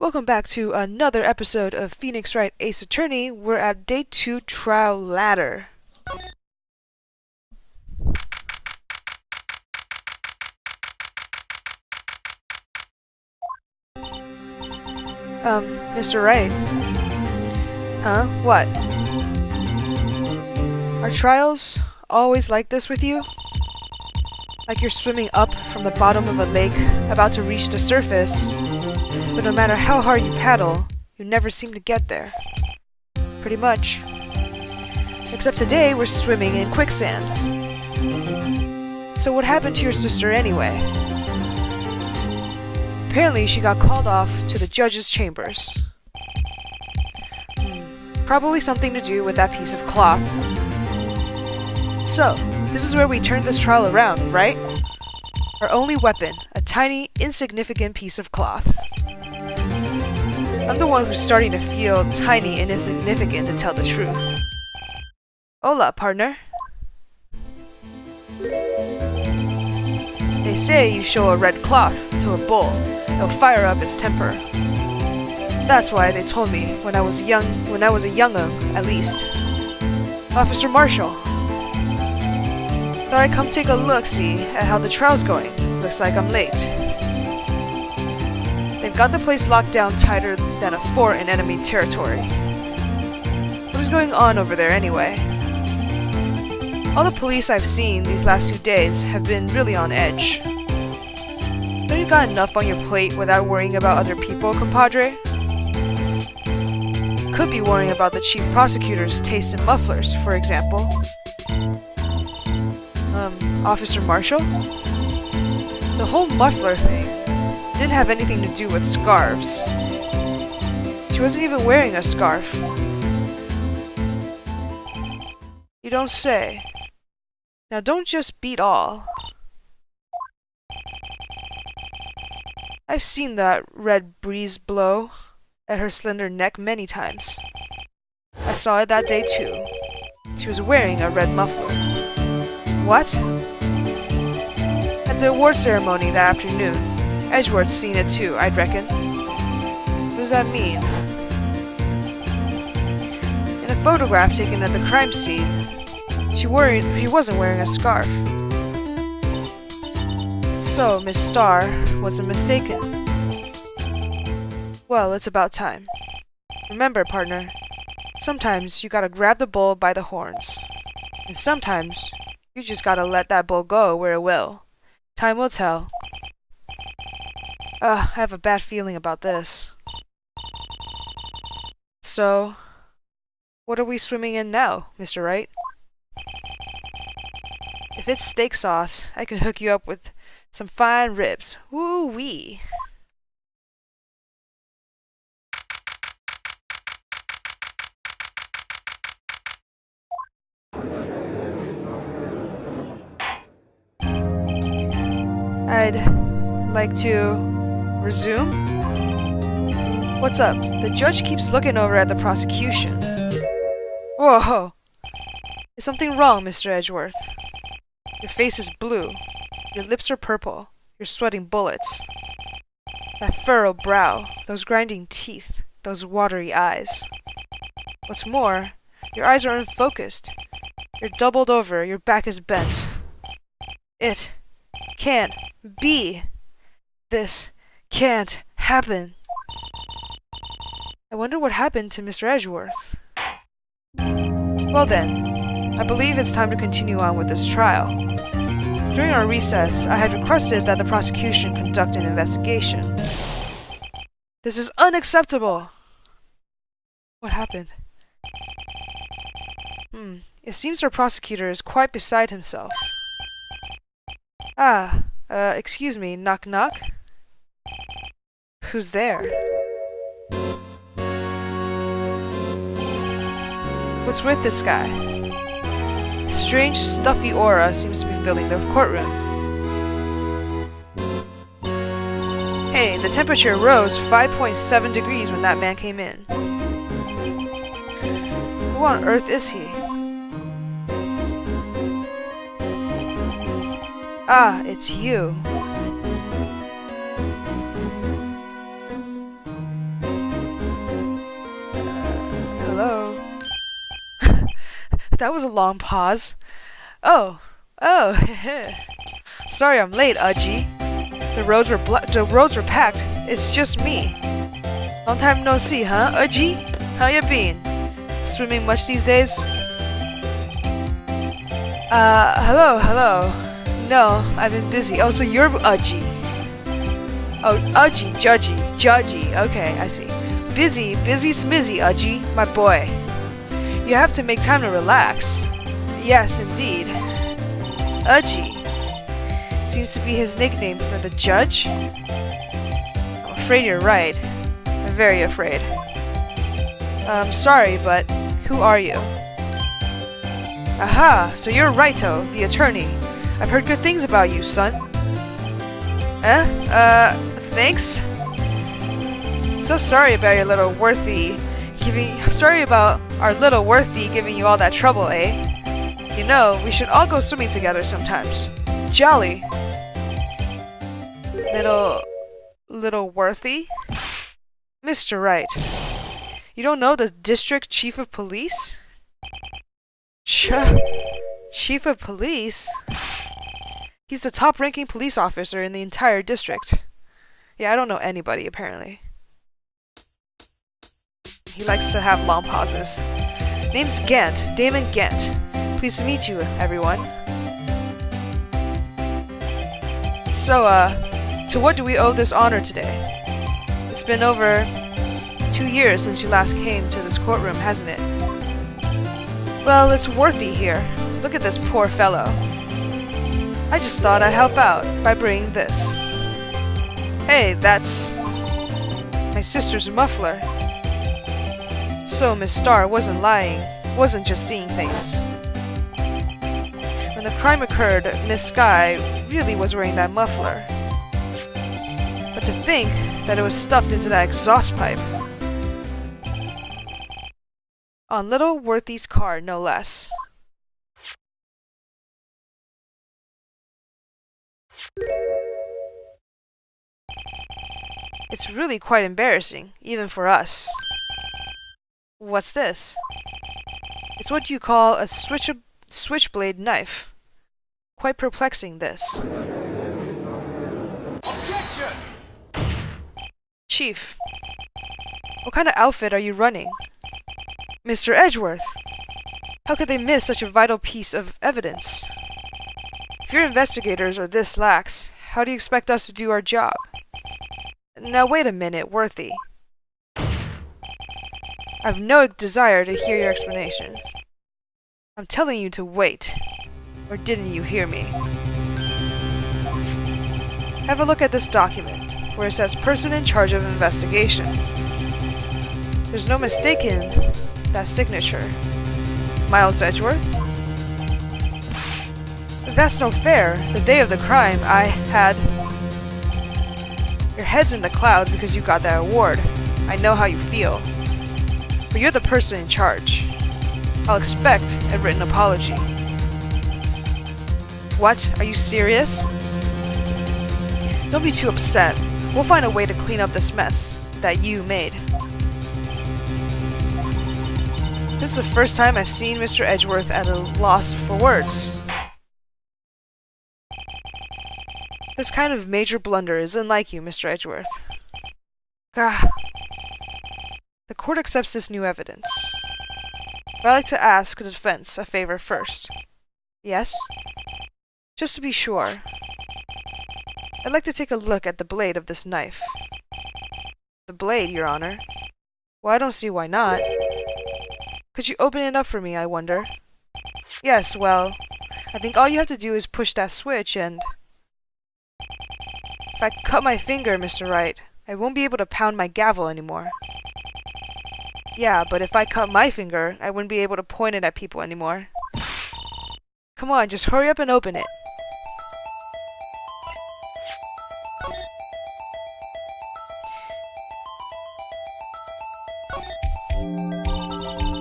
Welcome back to another episode of Phoenix Wright Ace Attorney. We're at Day 2 Trial Ladder. Mr. Wright? Huh? What? Are trials always like this with you? Like you're swimming up from the bottom of a lake, about to reach the surface, but no matter how hard you paddle, you never seem to get there. Pretty much. Except today we're swimming in quicksand. So what happened to your sister anyway? Apparently she got called off to the judge's chambers. Probably something to do with that piece of cloth. So, this is where we turn this trial around, right? Our only weapon, a tiny, insignificant piece of cloth. I'm the one who's starting to feel tiny and insignificant, to tell the truth. Hola, partner. They say you show a red cloth to a bull, it'll fire up its temper. That's why they told me when I was a young'un, at least. Officer Marshall. Thought I'd come take a look-see at how the trial's going. Looks like I'm late. They've got the place locked down tighter than a fort in enemy territory. What is going on over there anyway? All the police I've seen these last 2 days have been really on edge. Don't you got enough on your plate without worrying about other people, compadre? Could be worrying about the chief prosecutor's taste in mufflers, for example. Officer Marshall? The whole muffler thing didn't have anything to do with scarves. She wasn't even wearing a scarf. You don't say. Now don't just beat all. I've seen that red breeze blow at her slender neck many times. I saw it that day too. She was wearing a red muffler. What? At the award ceremony that afternoon. Edgeworth's seen it too, I'd reckon. What does that mean? In a photograph taken at the crime scene, she wasn't wearing a scarf. So, Miss Starr wasn't mistaken. Well, it's about time. Remember, partner, sometimes you gotta grab the bull by the horns. And sometimes, you just gotta let that bull go where it will. Time will tell. I have a bad feeling about this. So, what are we swimming in now, Mr. Wright? If it's steak sauce, I can hook you up with some fine ribs. Woo-wee! I'd like to resume? What's up? The judge keeps looking over at the prosecution. Whoa! Is something wrong, Mr. Edgeworth? Your face is blue. Your lips are purple. You're sweating bullets. That furrowed brow, those grinding teeth, those watery eyes. What's more, your eyes are unfocused. You're doubled over, your back is bent. It can't be. This can't happen. I wonder what happened to Mr. Edgeworth. Well then, I believe it's time to continue on with this trial. During our recess, I had requested that the prosecution conduct an investigation. This is unacceptable! What happened? It seems our prosecutor is quite beside himself. Excuse me, knock knock? Who's there? What's with this guy? A strange, stuffy aura seems to be filling the courtroom. Hey, the temperature rose 5.7 degrees when that man came in. Who on earth is he? Ah, it's you. that was a long pause. Oh, sorry I'm late, Aji. The roads were packed. It's just me. Long time no see, huh, Aji? How you been? Swimming much these days? Hello. No, I've been busy. Oh, so you're Aji. Oh, Aji, Judgy. Okay, I see. Busy smizzy, Aji, my boy. You have to make time to relax. Yes, indeed. Aji. Seems to be his nickname for the judge. I'm afraid you're right. I'm very afraid. Sorry, but who are you? Aha, so you're Righto, the attorney. I've heard good things about you, son. Thanks? So sorry about our little Worthy giving you all that trouble, eh? You know, we should all go swimming together sometimes. Jolly. Little Worthy? Mr. Wright. You don't know the district chief of police? Chief of police? He's the top-ranking police officer in the entire district. Yeah, I don't know anybody, apparently. He likes to have long pauses. Name's Gant, Damon Gant. Pleased to meet you, everyone. So, to what do we owe this honor today? It's been over 2 years since you last came to this courtroom, hasn't it? Well, it's Worthy here. Look at this poor fellow. I just thought I'd help out by bringing this. Hey, that's my sister's muffler. So Miss Starr wasn't lying, wasn't just seeing things. When the crime occurred, Miss Sky really was wearing that muffler. But to think that it was stuffed into that exhaust pipe. On little Worthy's car, no less. It's really quite embarrassing, even for us. What's this? It's what you call a switchblade knife. Quite perplexing, this. Objection! Chief, what kind of outfit are you running? Mr. Edgeworth! How could they miss such a vital piece of evidence? If your investigators are this lax, how do you expect us to do our job? Now wait a minute, Worthy. I've no desire to hear your explanation. I'm telling you to wait. Or didn't you hear me? Have a look at this document, where it says person in charge of investigation. There's no mistaking that signature. Miles Edgeworth? That's no fair. The day of the crime, I had... Your head's in the clouds because you got that award. I know how you feel. But you're the person in charge. I'll expect a written apology. What? Are you serious? Don't be too upset. We'll find a way to clean up this mess that you made. This is the first time I've seen Mr. Edgeworth at a loss for words. This kind of major blunder is unlike you, Mr. Edgeworth. Gah. The court accepts this new evidence. But I'd like to ask the defense a favor first. Yes? Just to be sure. I'd like to take a look at the blade of this knife. The blade, Your Honor? Well, I don't see why not. Could you open it up for me, I wonder? Yes, well, I think all you have to do is push that switch and... If I cut my finger, Mr. Wright, I won't be able to pound my gavel anymore. Yeah, but if I cut my finger, I wouldn't be able to point it at people anymore. Come on, just hurry up and open it.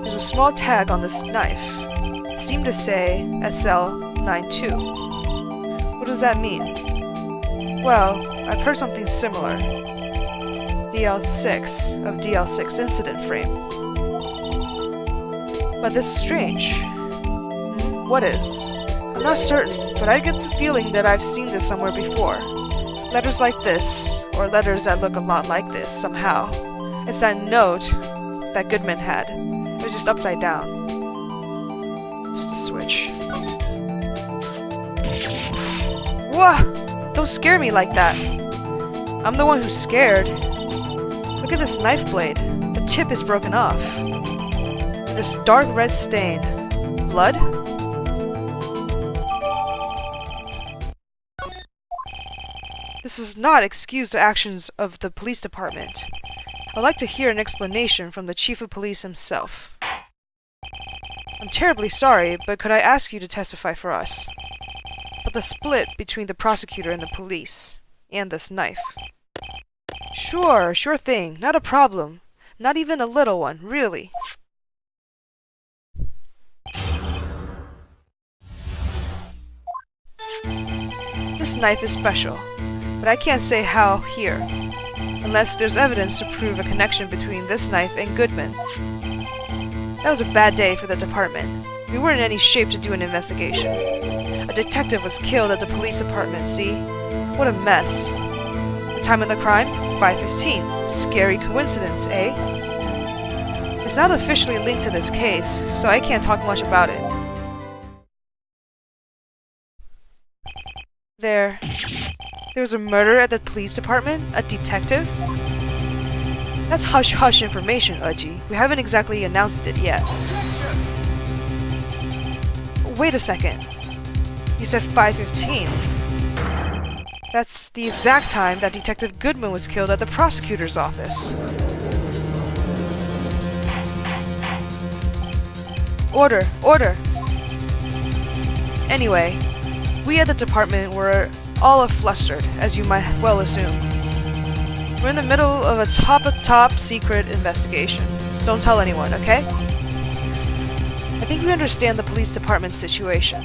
There's a small tag on this knife. It seemed to say SL92. What does that mean? Well, I've heard something similar. DL6 of DL6 incident frame. But this is strange. What is? I'm not certain, but I get the feeling that I've seen this somewhere before. Letters like this, or letters that look a lot like this, somehow. It's that note that Goodman had. It was just upside down. Just a switch. Whoa! Don't scare me like that. I'm the one who's scared. Look at this knife blade. The tip is broken off. And this dark red stain. Blood? This does not excuse the actions of the police department. I'd like to hear an explanation from the chief of police himself. I'm terribly sorry, but could I ask you to testify for us? But the split between the prosecutor and the police, and this knife. Sure thing, not a problem. Not even a little one, really. This knife is special, but I can't say how here, unless there's evidence to prove a connection between this knife and Goodman. That was a bad day for the department. We weren't in any shape to do an investigation. A detective was killed at the police department, see? What a mess. The time of the crime? 5:15. Scary coincidence, eh? It's not officially linked to this case, so I can't talk much about it. There was a murder at the police department? A detective? That's hush-hush information, Uji. We haven't exactly announced it yet. Wait a second. You said 5:15. That's the exact time that Detective Goodman was killed at the prosecutor's office. Order! Order! Anyway, we at the department were all flustered, as you might well assume. We're in the middle of a top secret investigation. Don't tell anyone, okay? I think we understand the police department's situation.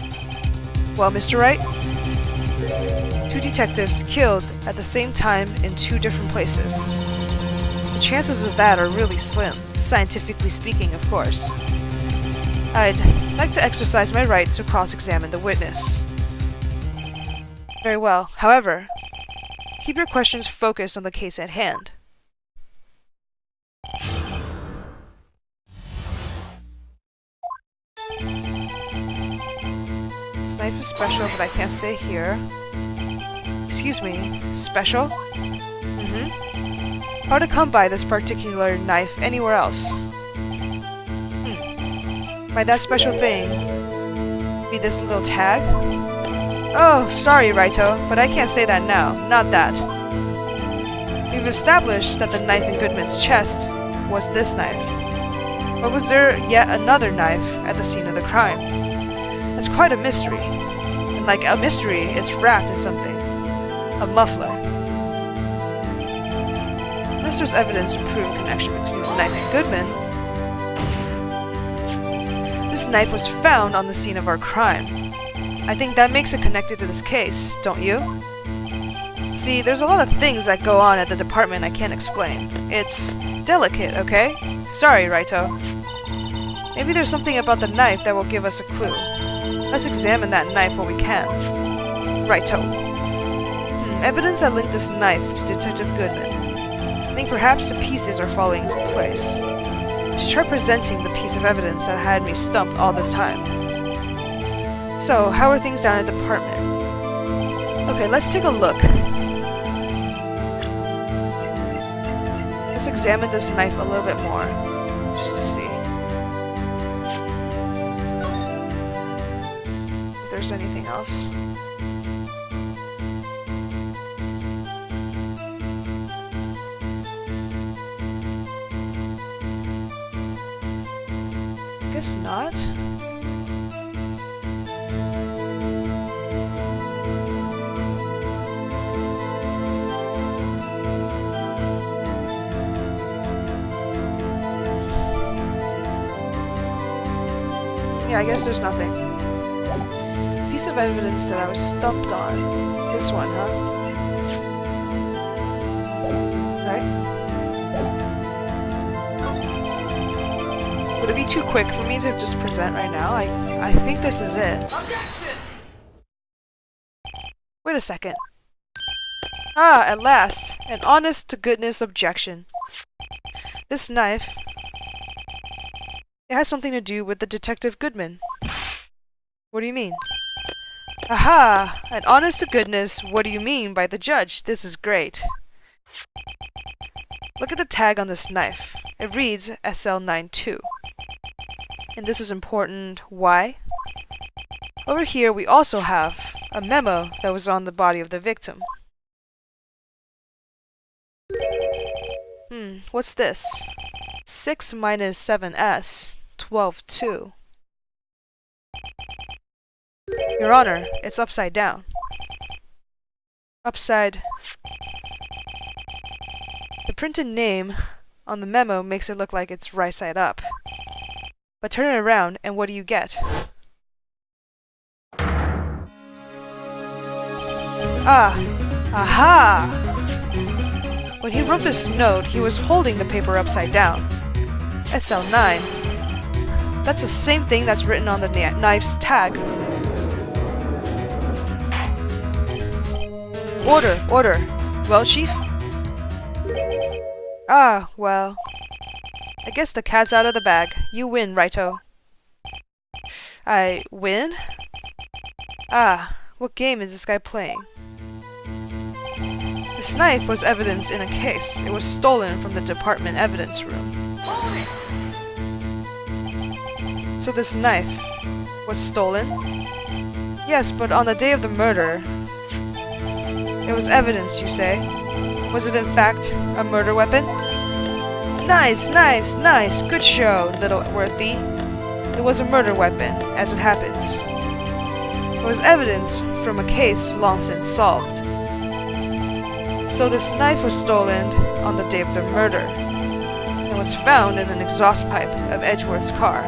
Well, Mr. Wright? 2 detectives killed at the same time in 2 different places. The chances of that are really slim, scientifically speaking, of course. I'd like to exercise my right to cross-examine the witness. Very well. However, keep your questions focused on the case at hand. This knife is special, but I can't say here. Excuse me, special? Hard to come by this particular knife anywhere else. By that special thing, be this little tag? Oh, sorry, Raito, but I can't say that now. Not that. We've established that the knife in Goodman's chest was this knife. But was there yet another knife at the scene of the crime? That's quite a mystery. And like a mystery, it's wrapped in something. A muffler. Unless there's evidence to prove a connection between the knife and Goodman, this knife was found on the scene of our crime. I think that makes it connected to this case, don't you? See, there's a lot of things that go on at the department I can't explain. It's delicate, okay? Sorry, Raito. Maybe there's something about the knife that will give us a clue. Let's examine that knife while we can. Raito. Evidence that linked this knife to Detective Goodman. I think perhaps the pieces are falling into place. Just try presenting the piece of evidence that had me stumped all this time. So, how are things down at the department? Okay, let's take a look. Let's examine this knife a little bit more, just to see if there's anything else. Guess not. Yeah, I guess there's nothing. Piece of evidence that I was stumped on. This one, huh? Right? Would it it be too quick for me to just present right now? I think this is it. Objection! Wait a second. Ah, at last! An honest-to-goodness objection. This knife... It has something to do with the Detective Goodman. What do you mean? Aha! An honest-to-goodness, what do you mean by the judge? This is great. Look at the tag on this knife. It reads SL92. And this is important. Why? Over here we also have a memo that was on the body of the victim. What's this? 6 minus 7s, 12-2. Your Honor, it's upside down. Upside... The printed name on the memo makes it look like it's right side up. But turn it around, and what do you get? Ah! Aha! When he wrote this note, he was holding the paper upside down. SL9. That's the same thing that's written on the knife's tag. Order! Order! Well, Chief? Ah, well... I guess the cat's out of the bag. You win, righto. I win? Ah, what game is this guy playing? This knife was evidence in a case. It was stolen from the department evidence room. So this knife was stolen? Yes, but on the day of the murder... It was evidence, you say? Was it in fact a murder weapon? Nice, nice, nice! Good show, little Worthy. It was a murder weapon, as it happens. It was evidence from a case long since solved. So this knife was stolen on the day of the murder, and was found in an exhaust pipe of Edgeworth's car.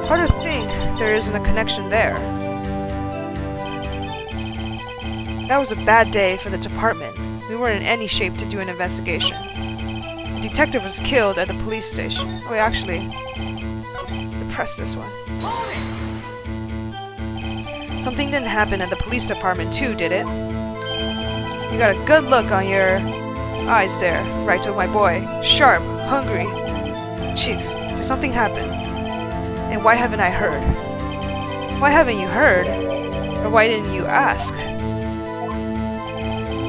Hard to think there isn't a connection there. That was a bad day for the department. We weren't in any shape to do an investigation. The detective was killed at the police station. Oh, wait, actually, press this one. Something didn't happen at the police department too, did it? You got a good look on your eyes there, righto, my boy. Sharp, hungry. Chief, did something happen? And why haven't I heard? Why haven't you heard? Or why didn't you ask?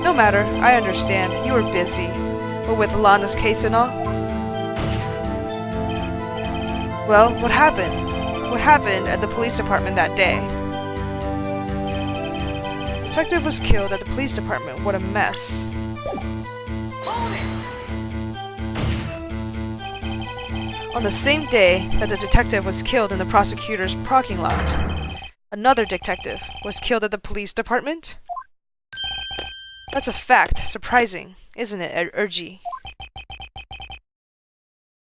No matter, I understand. You were busy. But with Lana's case and all? Well, what happened? What happened at the police department that day? The detective was killed at the police department. What a mess. On the same day that the detective was killed in the prosecutor's parking lot, another detective was killed at the police department? That's a fact. Surprising, isn't it, Urgy?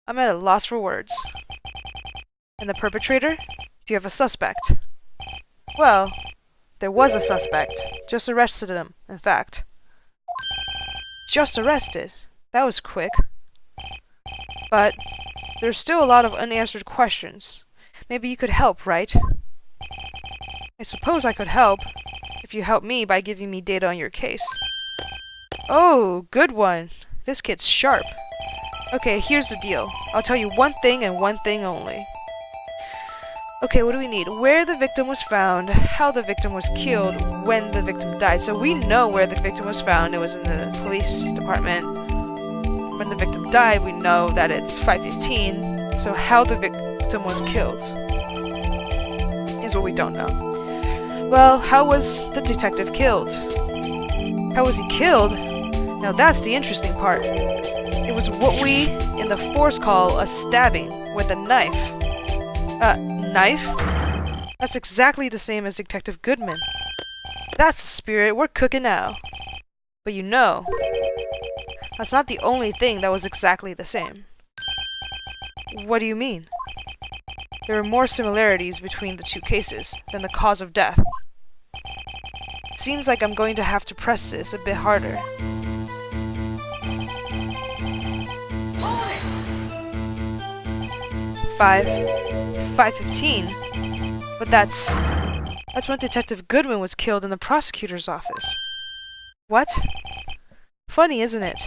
I'm at a loss for words. And the perpetrator? Do you have a suspect? Well, there was a suspect. Just arrested him, in fact. Just arrested? That was quick. But there's still a lot of unanswered questions. Maybe you could help, right? I suppose I could help, if you help me by giving me data on your case. Oh, good one. This kid's sharp. Okay, here's the deal. I'll tell you one thing and one thing only. Okay, what do we need? Where the victim was found, how the victim was killed, when the victim died. So we know where the victim was found. It was in the police department. When the victim died, we know that it's 5:15. So how the victim was killed is what we don't know. Well, how was the detective killed? How was he killed? Now that's the interesting part. It was what we in the force call a stabbing with a knife. Knife? That's exactly the same as Detective Goodman. That's the spirit, we're cooking now. But you know, that's not the only thing that was exactly the same. What do you mean? There are more similarities between the two cases than the cause of death. Seems like I'm going to have to press this a bit harder. 5:15. But that's when Detective Goodwin was killed in the prosecutor's office. What? Funny, isn't it?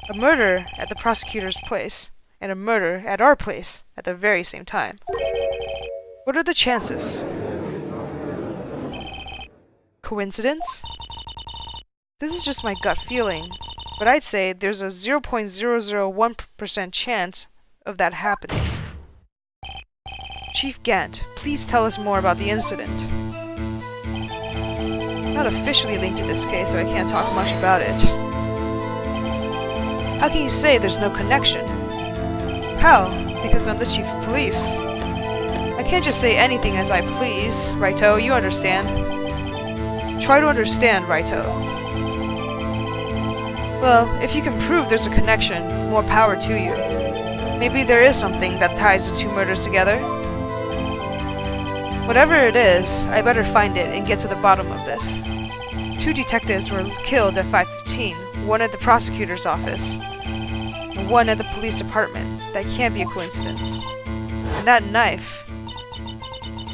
A murder at the prosecutor's place, and a murder at our place at the very same time. What are the chances? Coincidence? This is just my gut feeling, but I'd say there's a 0.001% chance of that happening. Chief Gant, please tell us more about the incident. Not officially linked to this case, so I can't talk much about it. How can you say there's no connection? How? Because I'm the chief of police. I can't just say anything as I please, Righto, you understand. Try to understand, Righto. Well, if you can prove there's a connection, more power to you. Maybe there is something that ties the two murders together. Whatever it is, I better find it and get to the bottom of this. 2 detectives were killed at 5:15, one at the prosecutor's office, and one at the police department. That can't be a coincidence. And that knife,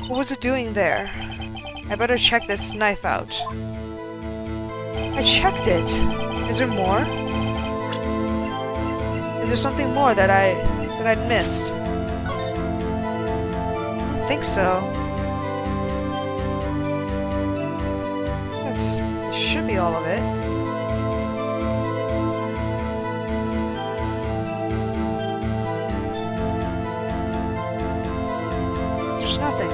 what was it doing there? I better check this knife out. I checked it. Is there more? Is there something more that I'd missed? I don't think so. Should be all of it. There's nothing.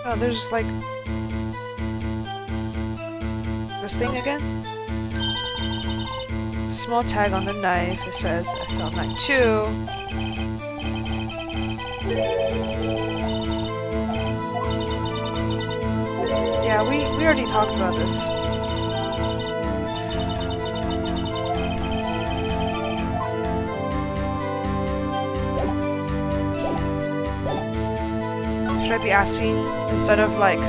Oh, there's like this thing again. Small tag on the knife. It says SL92. Yeah, we already talked about this. Should I be asking, instead of like,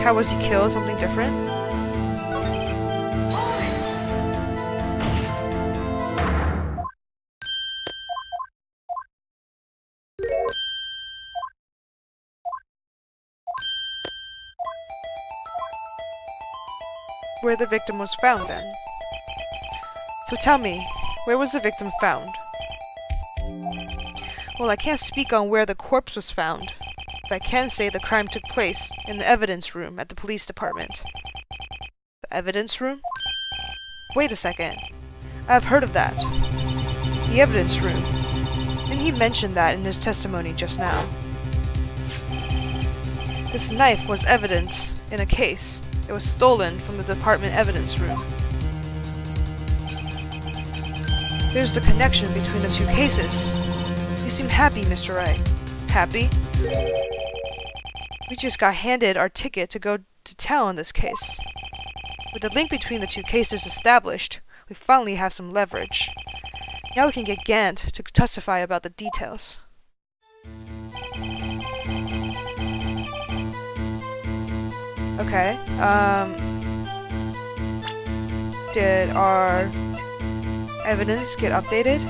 how was he killed, something different? Where the victim was found, then. So tell me, where was the victim found? Well, I can't speak on where the corpse was found, but I can say the crime took place in the evidence room at the police department. The evidence room? Wait a second. I've heard of that. The evidence room. Didn't he mention that in his testimony just now? This knife was evidence in a case. It was stolen from the department evidence room. There's the connection between the two cases. You seem happy, Mr. Wright. Happy? We just got handed our ticket to go to town on this case. With the link between the two cases established, we finally have some leverage. Now we can get Gant to testify about the details. Okay, did our evidence get updated?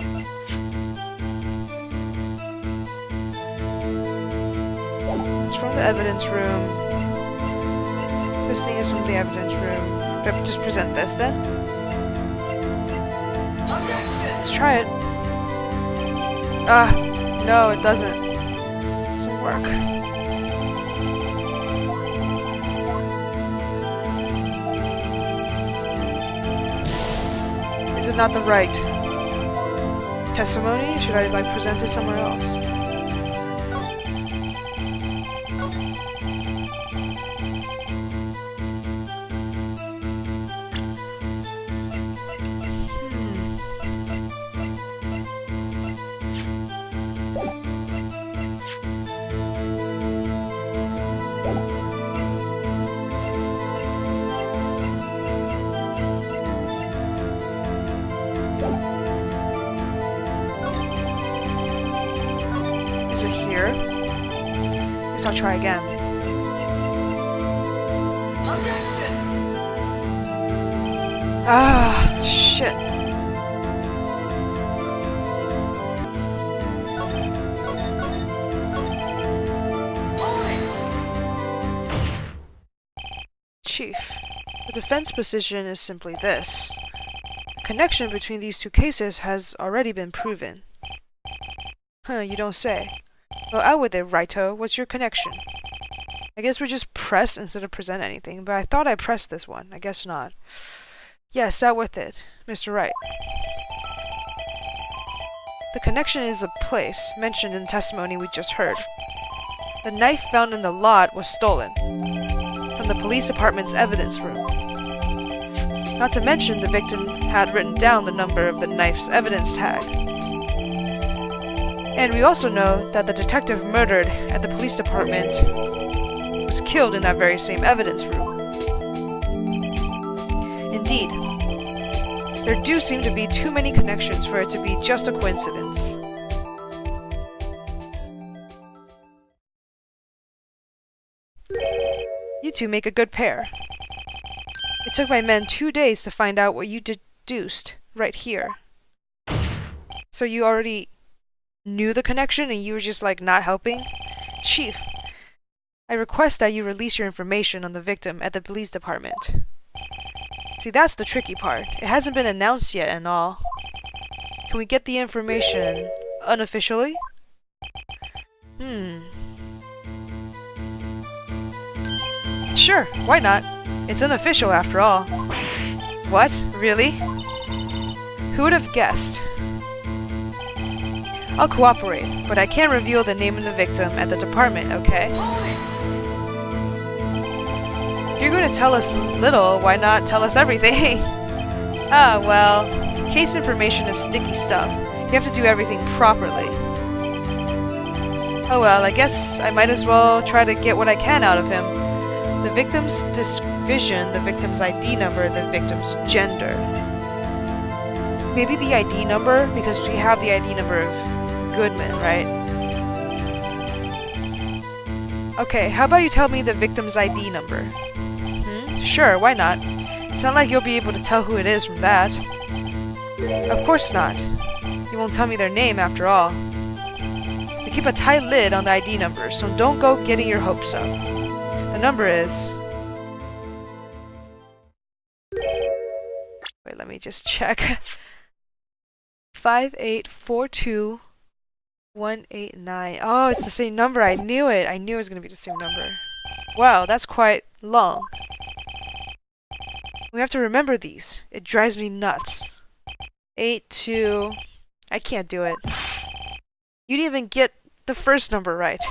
It's from the evidence room. This thing is from the evidence room. Do I just present this then? Let's try it. No, it doesn't. It doesn't work. Is it not the right testimony? Should I like present it somewhere else? Is it here? Guess I'll try again. Ah, shit. Chief, the defense position is simply this. The connection between these two cases has already been proven. Huh, you don't say. Well, out with it, Righto. What's your connection? I guess we just press instead of present anything, but I thought I pressed this one. I guess not. Yes, out with it, Mr. Wright. The connection is a place mentioned in the testimony we just heard. The knife found in the lot was stolen from the police department's evidence room. Not to mention the victim had written down the number of the knife's evidence tag. And we also know that the detective murdered at the police department was killed in that very same evidence room. Indeed, there do seem to be too many connections for it to be just a coincidence. You two make a good pair. It took my men 2 days to find out what you deduced right here. So you already knew the connection and you were just like not helping? Chief, I request that you release your information on the victim at the police department. See, that's the tricky part. It hasn't been announced yet and all. Can we get the information unofficially? Sure, why not? It's unofficial after all. What? Really? Who would have guessed? I'll cooperate, but I can't reveal the name of the victim at the department, okay? If you're going to tell us little, why not tell us everything? Ah, well, case information is sticky stuff. You have to do everything properly. Oh well, I guess I might as well try to get what I can out of him. The victim's vision, the victim's ID number, the victim's gender. Maybe the ID number, because we have the ID number of Goodman, right? Okay, how about you tell me the victim's ID number? Sure, why not? It's not like you'll be able to tell who it is from that. Of course not. You won't tell me their name after all. We keep a tight lid on the ID number, so don't go getting your hopes up. The number is... Wait, let me just check. 5842189. Oh, it's the same number. I knew it. I knew it was going to be the same number. Wow, that's quite long. We have to remember these. It drives me nuts. 82... I can't do it. You didn't even get the first number right.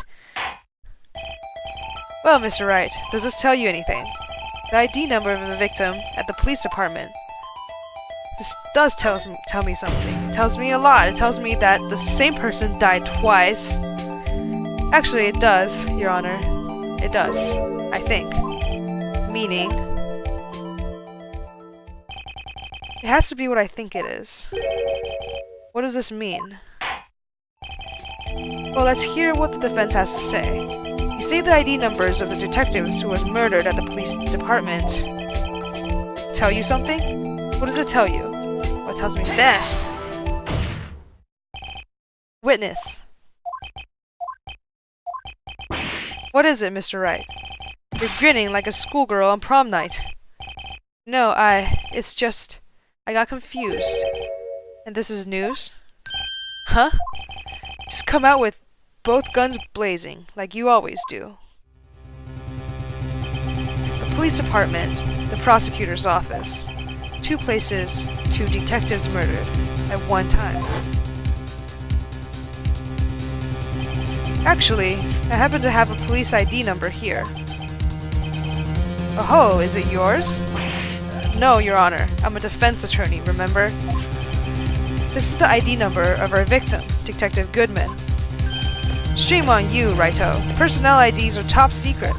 Well, Mr. Wright, does this tell you anything? The ID number of the victim at the police department. This does tell me something. It tells me a lot. It tells me that the same person died twice. Actually, it does, Your Honor. It does, I think. Meaning... it has to be what I think it is. What does this mean? Well, let's hear what the defense has to say. You say the ID numbers of the detectives who was murdered at the police department tell you something? What does it tell you? Well, it tells me this. Witness. What is it, Mr. Wright? You're grinning like a schoolgirl on prom night. No, it's just... I got confused. And this is news? Huh? Just come out with both guns blazing, like you always do. The police department, the prosecutor's office. 2 places, 2 detectives murdered at one time. Actually, I happen to have a police ID number here. Oh, is it yours? No, Your Honor. I'm a defense attorney, remember? This is the ID number of our victim, Detective Goodman. Shame on you, Righto. Personnel IDs are top secret.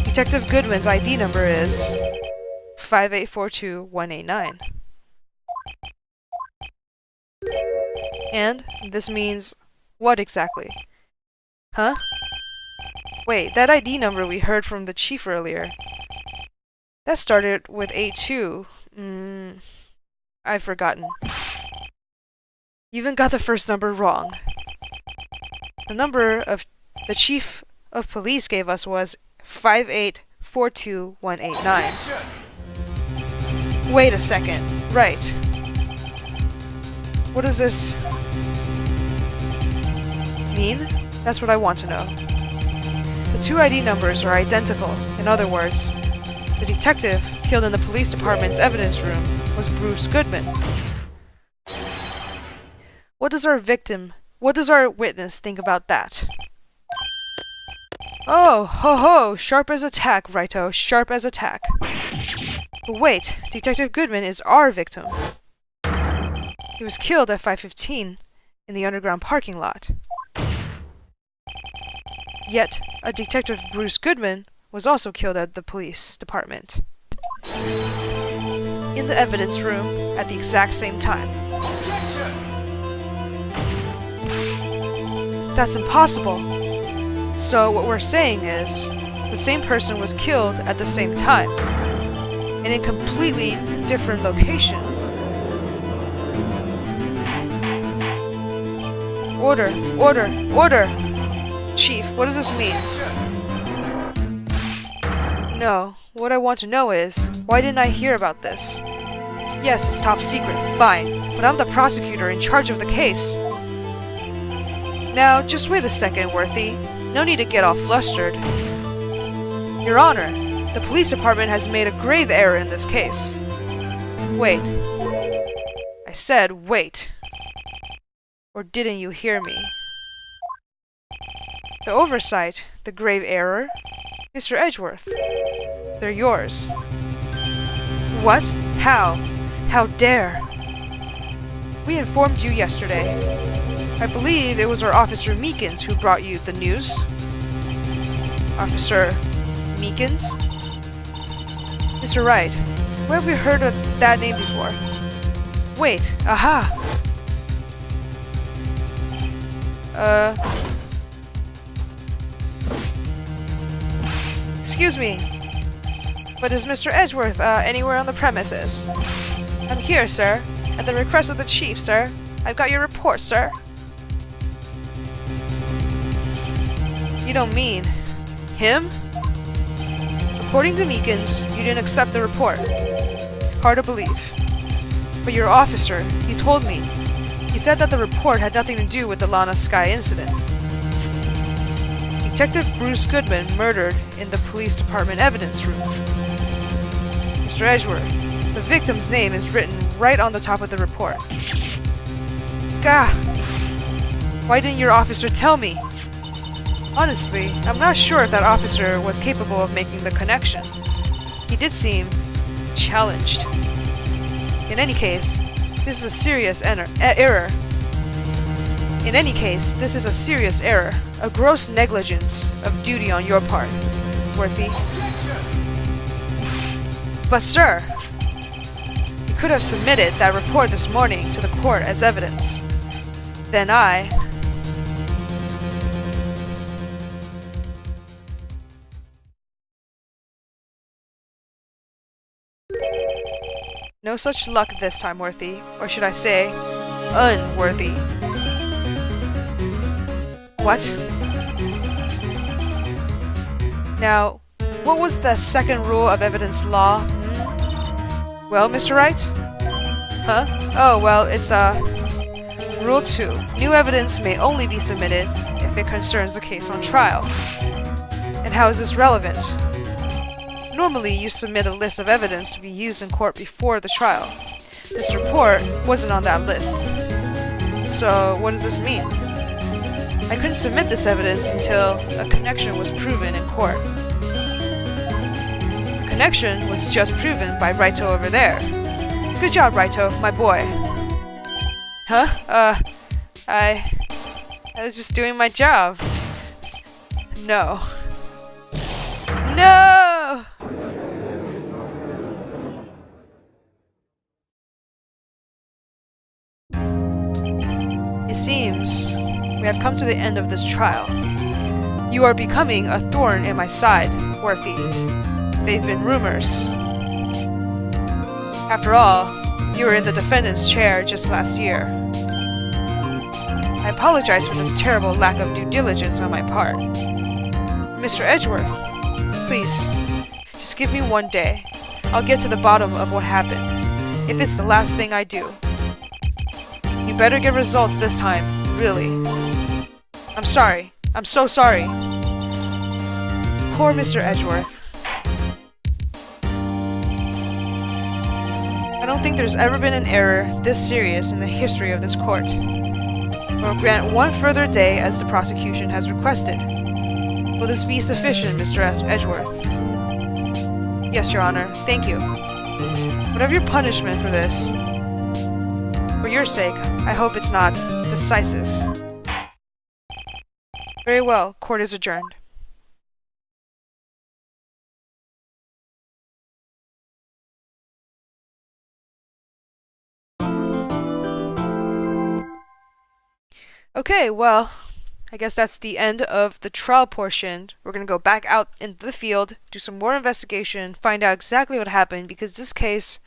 Detective Goodman's ID number is 5842189. And this means what exactly? Huh? Wait, that ID number we heard from the chief earlier. That started with 82. I've forgotten. You even got the first number wrong. The number of the chief of police gave us was 5842189. Wait a second. Right. What does this mean? That's what I want to know. The two ID numbers are identical. In other words, the detective killed in the police department's evidence room was Bruce Goodman. What does our witness think about that? Oh, ho ho, sharp as a tack, righto, sharp as a tack. But wait, Detective Goodman is our victim. He was killed at 5:15 in the underground parking lot. Yet, a Detective Bruce Goodman was also killed at the police department. In the evidence room at the exact same time. That's impossible. So what we're saying is, the same person was killed at the same time, and in completely different location. Order, order, order! Chief, what does this mean? No, what I want to know is, why didn't I hear about this? Yes, it's top secret, fine, but I'm the prosecutor in charge of the case. Now, just wait a second, Worthy. No need to get all flustered. Your Honor, the police department has made a grave error in this case. Wait. I said wait. Or didn't you hear me? The oversight, the grave error, Mr. Edgeworth. They're yours. What? How? How dare? We informed you yesterday. I believe it was our Officer Meekins who brought you the news. Officer Meekins? Mr. Wright, where have we heard of that name before? Wait, aha! Excuse me, but is Mr. Edgeworth, anywhere on the premises? I'm here, sir, at the request of the chief, sir. I've got your report, sir. You don't mean him? According to Meekins, you didn't accept the report. Hard to believe. But your officer, he told me. He said that the report had nothing to do with the Lana Sky incident. Detective Bruce Goodman murdered in the police department evidence room. Mr. Edgeworth, the victim's name is written right on the top of the report. Gah! Why didn't your officer tell me? Honestly, I'm not sure if that officer was capable of making the connection. He did seem challenged. In any case, this is a serious error. In any case, this is a serious error, a gross negligence of duty on your part, Worthy. But sir, you could have submitted that report this morning to the court as evidence. Then I... No such luck this time, Worthy, or should I say, unworthy. What? Now, what was the second rule of evidence law? Well, Mr. Wright? Huh? Oh, well, it's, Rule 2. New evidence may only be submitted if it concerns the case on trial. And how is this relevant? Normally, you submit a list of evidence to be used in court before the trial. This report wasn't on that list. So, what does this mean? I couldn't submit this evidence until a connection was proven in court. The connection was just proven by Righto over there. Good job, Righto, my boy. Huh? I was just doing my job. No. No! It seems we have come to the end of this trial. You are becoming a thorn in my side, Worthy. They've been rumors. After all, you were in the defendant's chair just last year. I apologize for this terrible lack of due diligence on my part. Mr. Edgeworth, please, just give me one day. I'll get to the bottom of what happened, if it's the last thing I do. You better get results this time, really. I'm sorry. I'm so sorry. Poor Mr. Edgeworth. I don't think there's ever been an error this serious in the history of this court. We'll grant one further day as the prosecution has requested. Will this be sufficient, Mr. Edgeworth? Yes, Your Honor. Thank you. Whatever your punishment for this, for your sake, I hope it's not decisive. Very well. Court is adjourned. Okay, well, I guess that's the end of the trial portion. We're going to go back out into the field, do some more investigation, find out exactly what happened, because this case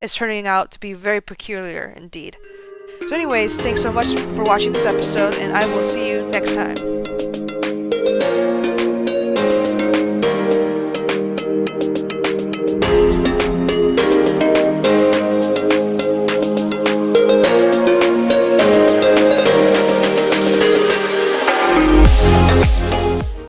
is turning out to be very peculiar indeed. So anyways, thanks so much for watching this episode, and I will see you next time.